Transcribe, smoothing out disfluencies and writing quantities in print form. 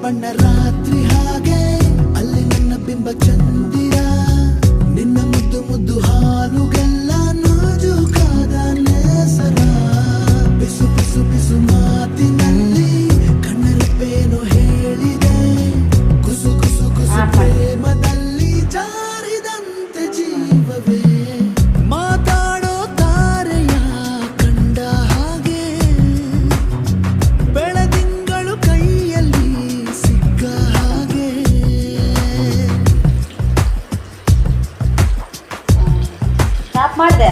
ಬಣ್ಣ ರಾತ್ರಿ ಹಾಗೆ ಅಲ್ಲಿ ನನ್ನ ಬಿಂಬ ಚಂದಿರ ನಿನ್ನ ಮುದ್ದು ಮುದ್ದು ಹಾಲುಗೆಲ್ಲ ನಾಜೂಕಾದ ನೇಸರ ಬಿಸು ಬಿಸು ಬಿಸು ಮಾತಿನಲ್ಲಿ ಕಣ್ಣರಪ್ಪೇನೋ ಹೇಳಿದೆ ಕುಸು ಕುಸು ಕುಸು ಪ್ರೇಮದಲ್ಲಿ ಜಾರಿದಂತೆ ಜೀವವೇ ಮಾತಾಡೋ ತಾರೆಯ ಕಂಡ ಹಾಗೆ ಬೆಳದಿಂಗಳು ಕೈಯಲ್ಲಿ ಸಿಕ್ಕ ಹಾಗೆ ಸ್ಟಾಪ್ ಮಾಡಿದೆ